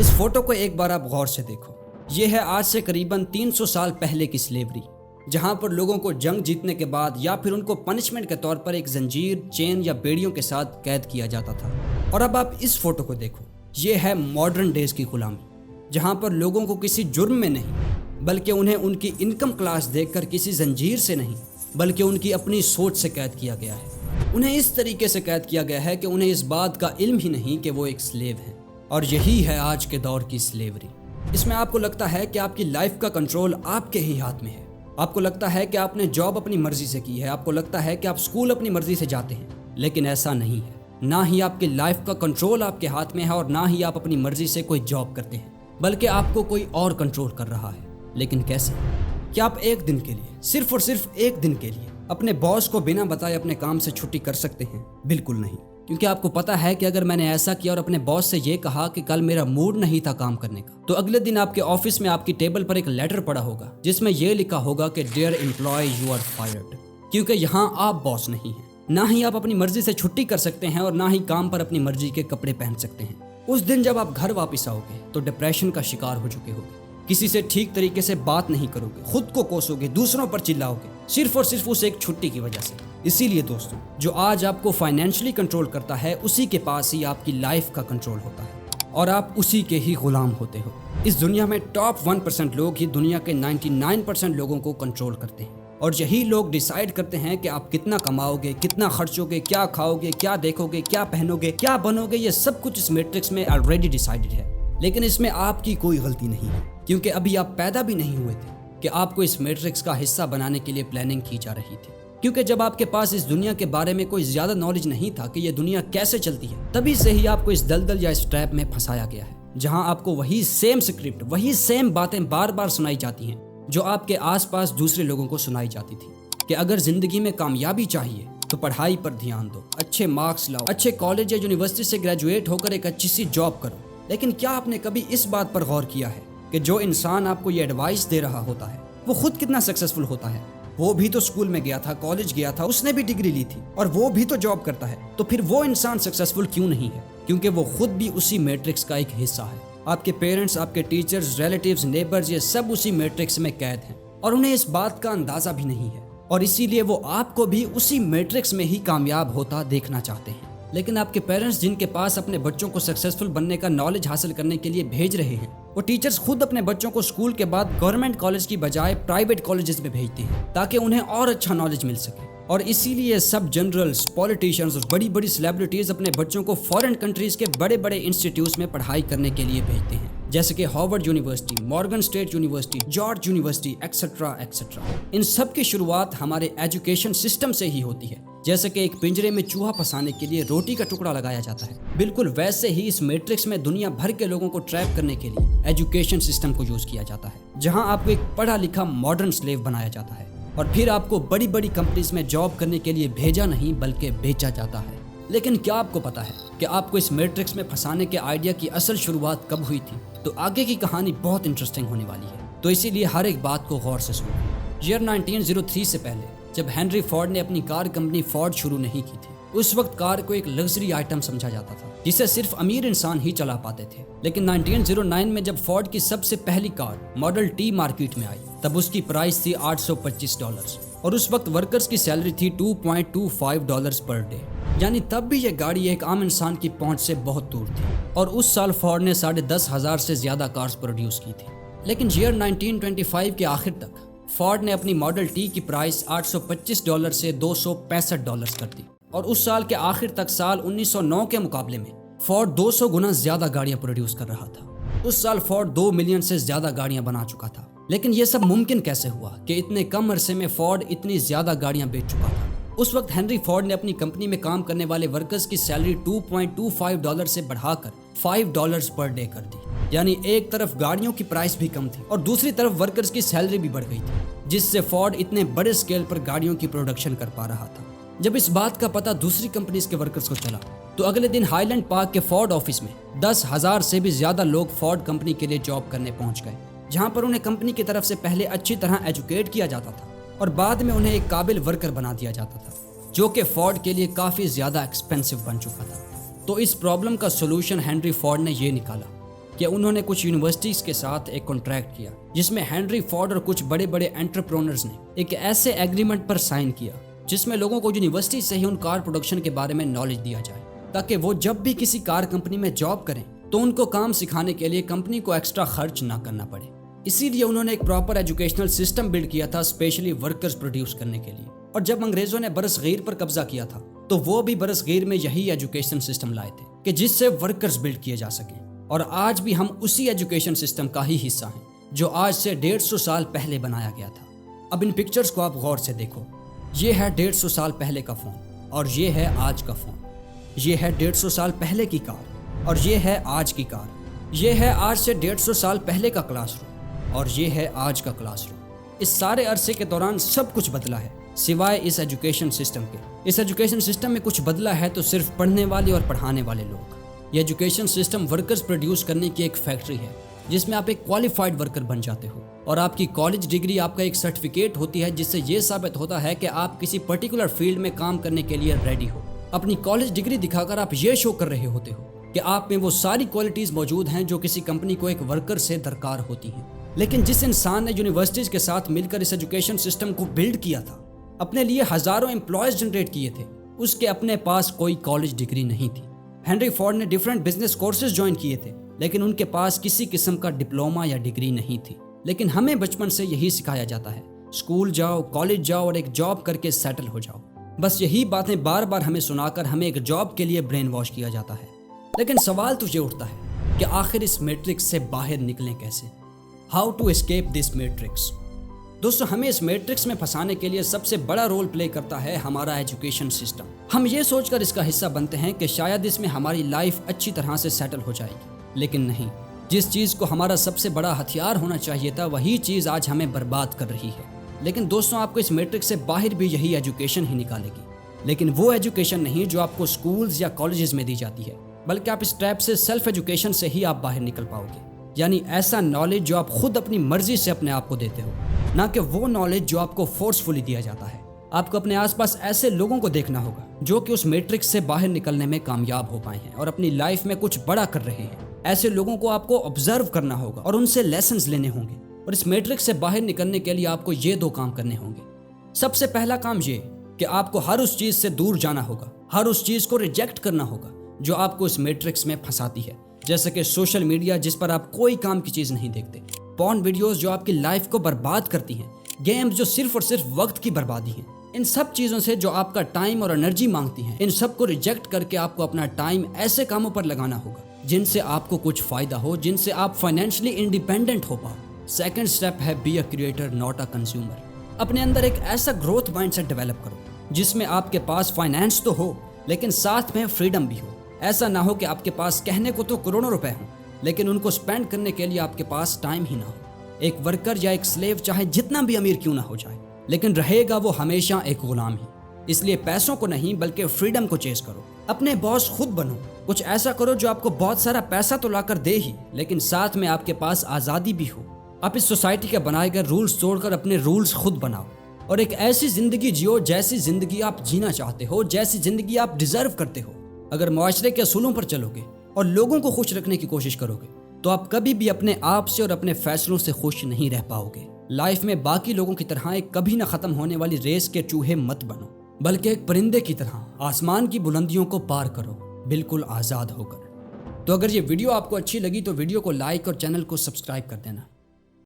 اس photo کو ایک بار آپ غور سے دیکھو. یہ ہے آج سے قریباً 300 سال پہلے کی سلیوری، جہاں پر لوگوں کو جنگ جیتنے کے بعد یا پھر ان کو پنشمنٹ کے طور پر ایک زنجیر، چین یا بیڑیوں کے ساتھ قید کیا جاتا تھا. اور اب آپ اس فوٹو کو دیکھو، یہ ہے ماڈرن ڈیز کی غلامی، جہاں پر لوگوں کو کسی جرم میں نہیں بلکہ انہیں ان کی انکم کلاس دیکھ کر کسی زنجیر سے نہیں بلکہ ان کی اپنی سوچ سے قید کیا گیا ہے. انہیں اس طریقے سے قید کیا گیا ہے کہ انہیں اس بات کا علم ہی نہیں کہ وہ ایک سلیو ہیں. اور یہی ہے آج کے دور کی سلیوری. اس میں آپ کو لگتا ہے کہ آپ کی لائف کا کنٹرول آپ کے ہی ہاتھ میں ہے. آپ کو لگتا ہے کہ آپ نے جاب اپنی مرضی سے کی ہے. آپ کو لگتا ہے کہ آپ اسکول اپنی مرضی سے جاتے ہیں. لیکن ایسا نہیں ہے. نہ ہی آپ کی لائف کا کنٹرول آپ کے ہاتھ میں ہے اور نہ ہی آپ اپنی مرضی سے کوئی جاب کرتے ہیں، بلکہ آپ کو کوئی اور کنٹرول کر رہا ہے. لیکن کیسے؟ کیا آپ ایک دن کے لیے، صرف اور صرف ایک دن کے لیے اپنے باس کو بنا بتائے اپنے کام سے چھٹی کر سکتے ہیں؟ بالکل نہیں. کیونکہ آپ کو پتا ہے کہ اگر میں نے ایسا کیا اور اپنے باس سے یہ کہا کہ کل میرا موڈ نہیں تھا کام کرنے کا، تو اگلے دن آپ کے آفس میں آپ کی ٹیبل پر ایک لیٹر پڑا ہوگا جس میں یہ لکھا ہوگا کہ dear employee you are fired. کیونکہ یہاں آپ باس نہیں ہیں. نہ ہی آپ اپنی مرضی سے چھٹی کر سکتے ہیں اور نہ ہی کام پر اپنی مرضی کے کپڑے پہن سکتے ہیں. اس دن جب آپ گھر واپس آؤ گے تو ڈپریشن کا شکار ہو چکے ہوگے. کسی سے ٹھیک طریقے سے بات نہیں کرو گے، خود کو کوسو گے، دوسروں پر چلاؤ گے، صرف اور صرف اس ایک چھٹی کی وجہ سے. اسی لیے دوستوں، جو آج آپ کو فائنینشلی کنٹرول کرتا ہے اسی کے پاس ہی آپ کی لائف کا کنٹرول ہوتا ہے اور آپ اسی کے ہی غلام ہوتے ہو. اس دنیا میں ٹاپ 1% لوگ ہی دنیا کے 99% لوگوں کو کنٹرول کرتے ہیں. اور یہی لوگ ڈیسائیڈ کرتے ہیں کہ آپ کتنا کماؤ گے، کتنا خرچو گے، کیا کھاؤ گے، کیا دیکھو گے، کیا پہنو گے، کیا بنو گے. یہ سب کچھ اس میٹرکس میں آلریڈی ڈیسائیڈڈ ہے. لیکن اس میں آپ کی کوئی غلطی نہیں ہے، کیونکہ ابھی آپ پیدا بھی نہیں ہوئے تھے کہ آپ کو اس میٹرکس کا حصہ بنانے کے لیے پلاننگ کی جا رہی تھی. کیونکہ جب آپ کے پاس اس دنیا کے بارے میں کوئی زیادہ نالج نہیں تھا کہ یہ دنیا کیسے چلتی ہے، تبھی سے ہی آپ کو اس دلدل یا اس ٹریپ میں پھنسایا گیا ہے، جہاں آپ کو وہی سیم اسکرپٹ، وہی سیم باتیں بار بار سنائی جاتی ہیں جو آپ کے آس پاس دوسرے لوگوں کو سنائی جاتی تھی. کہ اگر زندگی میں کامیابی چاہیے تو پڑھائی پر دھیان دو، اچھے مارکس لاؤ، اچھے کالج یا یونیورسٹی سے گریجویٹ ہو کر ایک اچھی سی جاب کرو. لیکن کیا آپ نے کبھی اس بات پر غور کیا ہے کہ جو انسان آپ کو یہ ایڈوائس دے رہا ہوتا ہے وہ خود کتنا سکسیسفل ہوتا ہے؟ وہ بھی تو اسکول میں گیا تھا، کالج گیا تھا، اس نے بھی ڈگری لی تھی اور وہ بھی تو جاب کرتا ہے. تو پھر وہ انسان سکسیسفل کیوں نہیں ہے؟ کیونکہ وہ خود بھی اسی میٹرکس کا ایک حصہ ہے. آپ کے پیرنٹس، آپ کے ٹیچرز، ریلیٹیوز، نیبرز، یہ سب اسی میٹرکس میں قید ہیں اور انہیں اس بات کا اندازہ بھی نہیں ہے. اور اسی لیے وہ آپ کو بھی اسی میٹرکس میں ہی کامیاب ہوتا دیکھنا چاہتے ہیں. لیکن آپ کے پیرنٹس جن کے پاس اپنے بچوں کو سکسیسفل بننے کا نالج حاصل کرنے کے لیے بھیج رہے ہیں، وہ ٹیچرز خود اپنے بچوں کو اسکول کے بعد گورنمنٹ کالج کی بجائے پرائیویٹ کالجز میں بھیجتے ہیں تاکہ انہیں اور اچھا نالج مل سکے. اور اسی لیے سب جنرلز، پولیٹیشینز اور بڑی بڑی سیلیبریٹیز اپنے بچوں کو فارن کنٹریز کے بڑے بڑے انسٹیٹیوٹس میں پڑھائی کرنے کے لیے بھیجتے ہیں، جیسے کہ Harvard University, Morgan State University, George University, extra extra. ان سب کی شروعات ہمارے ایجوکیشن سسٹم سے ہی ہوتی ہے. جیسے کہ ایک پنجرے میں چوہا پھنسانے کے لیے روٹی کا ٹکڑا لگایا جاتا ہے، بالکل ویسے ہی اس میٹرکس میں دنیا بھر کے لوگوں کو ٹریپ کرنے کے لیے ایجوکیشن سسٹم کو یوز کیا جاتا ہے، جہاں آپ کو ایک پڑھا لکھا ماڈرن سلیو بنایا جاتا ہے اور پھر آپ کو بڑی بڑی کمپنیز میں جاب کرنے کے لیے بھیجا نہیں بلکہ بیچا جاتا ہے. لیکن کیا آپ کو پتا ہے کہ آپ کو اس میٹرکس میں پھنسانے کے آئیڈیا کی اصل شروعات کب ہوئی تھی؟ تو آگے کی کہانی بہت انٹرسٹنگ ہونے والی ہے، تو اسی لیے ہر ایک بات کو غور سے سنو. ایئر 1903 سے پہلے جب ہینری فورڈ نے اپنی کار کمپنی فورڈ شروع نہیں کی تھی، اس وقت کار کو ایک لگژری آئٹم سمجھا جاتا تھا جسے صرف امیر انسان ہی چلا پاتے تھے. لیکن 1909 میں جب فورڈ کی سب سے پہلی کار ماڈل ٹی مارکیٹ میں آئی، تب اس کی پرائس تھی $825 اور اس وقت ورکرز کی سیلری تھی $2.25 پر ڈے. یعنی تب بھی یہ گاڑی ایک عام انسان کی پہنچ سے بہت دور تھی اور اس سال فورڈ نے 10,500 سے زیادہ کارز پروڈیوس کی تھی. لیکن ایئر 1925 کے آخر تک فورڈ نے اپنی ماڈل ٹی کی پرائس $825 سے $265 کر دی اور اس سال کے آخر تک سال 1909 کے مقابلے میں فورڈ 200 گنا زیادہ گاڑیاں پروڈیوس کر رہا تھا. اس سال فورڈ 2 ملین سے زیادہ گاڑیاں بنا چکا تھا. لیکن یہ سب ممکن کیسے ہوا کہ اتنے کم عرصے میں فورڈ اتنی زیادہ گاڑیاں بیچ چکا تھا؟ اس وقت ہینری فورڈ نے اپنی کمپنی میں کام کرنے والے ورکرز کی سیلری $2.25 سے بڑھا کر $5 پر ڈے کر دی. یعنی ایک طرف گاڑیوں کی پرائس بھی کم تھی اور دوسری طرف ورکرز کی سیلری بھی بڑھ گئی تھی، جس سے فورڈ اتنے بڑے سکیل پر گاڑیوں کی پروڈکشن کر پا رہا تھا. جب اس بات کا پتہ دوسری کمپنیز کے ورکرز کو چلا تو اگلے دن ہائی لینڈ پارک کے فورڈ آفس میں 10,000 سے بھی زیادہ لوگ فورڈ کمپنی کے لیے جاب کرنے پہنچ گئے، جہاں پر انہیں کمپنی کی طرف سے پہلے اچھی طرح ایجوکیٹ کیا جاتا تھا اور بعد میں انہیں ایک قابل ورکر بنا دیا جاتا تھا، جو کہ فورڈ کے لیے کافی زیادہ ایکسپینسو بن چکا تھا. تو اس پرابلم کا سولوشن ہینری فورڈ نے یہ نکالا کہ انہوں نے کچھ یونیورسٹیز کے ساتھ ایک کانٹریکٹ کیا جس میں ہینری فورڈ اور کچھ بڑے بڑے انٹرپرونرز نے ایک ایسے ایگریمنٹ پر سائن کیا جس میں لوگوں کو یونیورسٹی سے ہی ان کار پروڈکشن کے بارے میں نالج دیا جائے تاکہ وہ جب بھی کسی کار کمپنی میں جاب کریں تو ان کو کام سکھانے کے لیے کمپنی کو ایکسٹرا خرچ نہ کرنا پڑے۔ اسی لیے انہوں نے ایک پراپر ایجوکیشنل سسٹم بلڈ کیا تھا اسپیشلی ورکرز پروڈیوس کرنے کے لیے۔ اور جب انگریزوں نے برصغیر پر قبضہ کیا تھا تو وہ بھی برصغیر میں یہی ایجوکیشن سسٹم لائے تھے کہ جس سے ورکرز بلڈ کیے جا سکیں، اور آج بھی ہم اسی ایجوکیشن سسٹم کا ہی حصہ ہیں جو آج سے 150 سال پہلے بنایا گیا تھا۔ اب ان پکچرز کو آپ غور سے دیکھو، یہ ہے 150 سال پہلے کا فون اور یہ ہے آج کا فون، یہ ہے 150 سال پہلے کی کار اور یہ ہے آج کی کار، یہ ہے آج سے 150 سال پہلے کا کلاس روم اور یہ ہے آج کا کلاس روم۔ اس سارے عرصے کے دوران سب کچھ بدلا ہے سوائے اس ایجوکیشن سسٹم کے۔ اس ایجوکیشن سسٹم میں کچھ بدلا ہے تو صرف پڑھنے والے اور پڑھانے والے لوگ۔ یہ ایجوکیشن سسٹم ورکرز پروڈیوس کرنے کی ایک فیکٹری ہے جس میں آپ ایک کوالیفائڈ ورکر بن جاتے ہو اور آپ کی کالج ڈگری آپ کا ایک سرٹیفکیٹ ہوتی ہے جس سے یہ ثابت ہوتا ہے کہ آپ کسی پرٹیکولر فیلڈ میں کام کرنے کے لیے ریڈی ہو۔ اپنی کالج ڈگری دکھا کر آپ یہ شو کر رہے ہوتے ہو کہ آپ میں وہ ساری کوالٹیز موجود ہیں جو کسی کمپنی کو ایک ورکر سے درکار ہوتی ہیں۔ لیکن جس انسان نے یونیورسٹیز کے ساتھ مل کر اس ایجوکیشن سسٹم کو بلڈ کیا تھا، اپنے لیے ہزاروں امپلائیز جنریٹ کیے تھے، اس کے اپنے پاس کوئی کالج ڈگری نہیں تھی۔ ہینری فورڈ نے ڈیفرنٹ بزنس کورسز جوائن کیے تھے لیکن ان کے پاس کسی قسم کا ڈپلوما یا ڈگری نہیں تھی۔ لیکن ہمیں بچپن سے یہی سکھایا جاتا ہے، اسکول جاؤ، کالج جاؤ اور ایک جاب کر کے سیٹل ہو جاؤ۔ بس یہی باتیں بار بار ہمیں سنا کر ہمیں ایک جاب کے لیے برین واش کیا جاتا ہے۔ لیکن سوال تو یہ اٹھتا ہے کہ آخر اس میٹرکس سے باہر نکلیں کیسے؟ How to escape this matrix? دوستو، ہمیں اس میٹرکس میں پھنسانے کے لیے سب سے بڑا رول پلے کرتا ہے ہمارا ایجوکیشن سسٹم۔ ہم یہ سوچ کر اس کا حصہ بنتے ہیں کہ شاید اس میں ہماری لائف اچھی طرح سے سیٹل ہو جائے گی، لیکن نہیں۔ جس چیز کو ہمارا سب سے بڑا ہتھیار ہونا چاہیے تھا وہی چیز آج ہمیں برباد کر رہی ہے۔ لیکن دوستوں، آپ کو اس میٹرکس سے باہر بھی یہی ایجوکیشن ہی نکالے گی، لیکن وہ ایجوکیشن نہیں جو آپ کو سکولز یا کالجز میں دی جاتی ہے، بلکہ آپ اس ٹریپ سے سیلف ایجوکیشن سے ہی آپ باہر نکل پاؤ گے۔ یعنی ایسا نالج جو آپ خود اپنی مرضی سے اپنے آپ کو دیتے ہو، نہ کہ وہ نالج جو آپ کو فورسفلی دیا جاتا ہے۔ آپ کو اپنے آس پاس ایسے لوگوں کو دیکھنا ہوگا جو کہ اس میٹرکس سے باہر نکلنے میں کامیاب ہو پائے ہیں اور اپنی لائف میں کچھ بڑا کر رہے ہیں۔ ایسے لوگوں کو آپ کو آبزرو کرنا ہوگا اور ان سے لیسنز لینے ہوں گے، اور اس میٹرکس سے باہر نکلنے کے لیے آپ کو یہ 2 کام کرنے ہوں گے۔ سب سے پہلا کام یہ کہ آپ کو ہر اس چیز سے دور جانا ہوگا، ہر اس چیز کو ریجیکٹ کرنا ہوگا جو آپ کو اس میٹرکس میں پھنساتی ہے، جیسے کہ سوشل میڈیا جس پر آپ کوئی کام کی چیز نہیں دیکھتے، پورن ویڈیوز جو آپ کی لائف کو برباد کرتی ہیں، گیمز جو صرف اور صرف وقت کی بربادی ہیں۔ ان سب چیزوں سے جو آپ کا ٹائم اور انرجی مانگتی ہیں، ان سب کو ریجیکٹ کر کے آپ کو اپنا ٹائم ایسے کاموں پر لگانا ہوگا جن سے آپ کو کچھ فائدہ ہو، جن سے آپ فائنینشلی انڈیپینڈنٹ ہو پاؤ۔ سیکنڈ سٹیپ ہے be a creator not a consumer. اپنے اندر ایک ایسا گروتھ مائنڈ سیٹ ڈیولپ کرو جس میں آپ کے پاس فائنینس تو ہو لیکن ساتھ میں فریڈم بھی ہو۔ ایسا نہ ہو کہ آپ کے پاس کہنے کو تو کروڑوں روپے ہوں لیکن ان کو سپینڈ کرنے کے لیے آپ کے پاس ٹائم ہی نہ ہو۔ ایک ورکر یا ایک سلیو چاہے جتنا بھی امیر کیوں نہ ہو جائے لیکن رہے گا وہ ہمیشہ ایک غلام ہی۔ اس لیے پیسوں کو نہیں بلکہ فریڈم کو چیز کرو۔ اپنے باس خود بنو، کچھ ایسا کرو جو آپ کو بہت سارا پیسہ تو لا کر دے ہی لیکن ساتھ میں آپ کے پاس آزادی بھی ہو۔ آپ اس سوسائٹی کے بنائے گئے رولز توڑ کر اپنے رولز خود بناؤ اور ایک ایسی زندگی جیو جیسی زندگی آپ جینا چاہتے ہو، جیسی زندگی آپ ڈیزرو کرتے ہو۔ اگر معاشرے کے اصولوں پر چلو گے اور لوگوں کو خوش رکھنے کی کوشش کرو گے تو آپ کبھی بھی اپنے آپ سے اور اپنے فیصلوں سے خوش نہیں رہ پاؤ گے۔ لائف میں باقی لوگوں کی طرح ایک کبھی نہ ختم ہونے والی ریس کے چوہے مت بنو بلکہ ایک پرندے کی طرح آسمان کی بلندیوں کو پار کرو، بالکل آزاد ہو کر۔ تو اگر یہ ویڈیو آپ کو اچھی لگی تو ویڈیو کو لائک اور چینل کو سبسکرائب کر دینا۔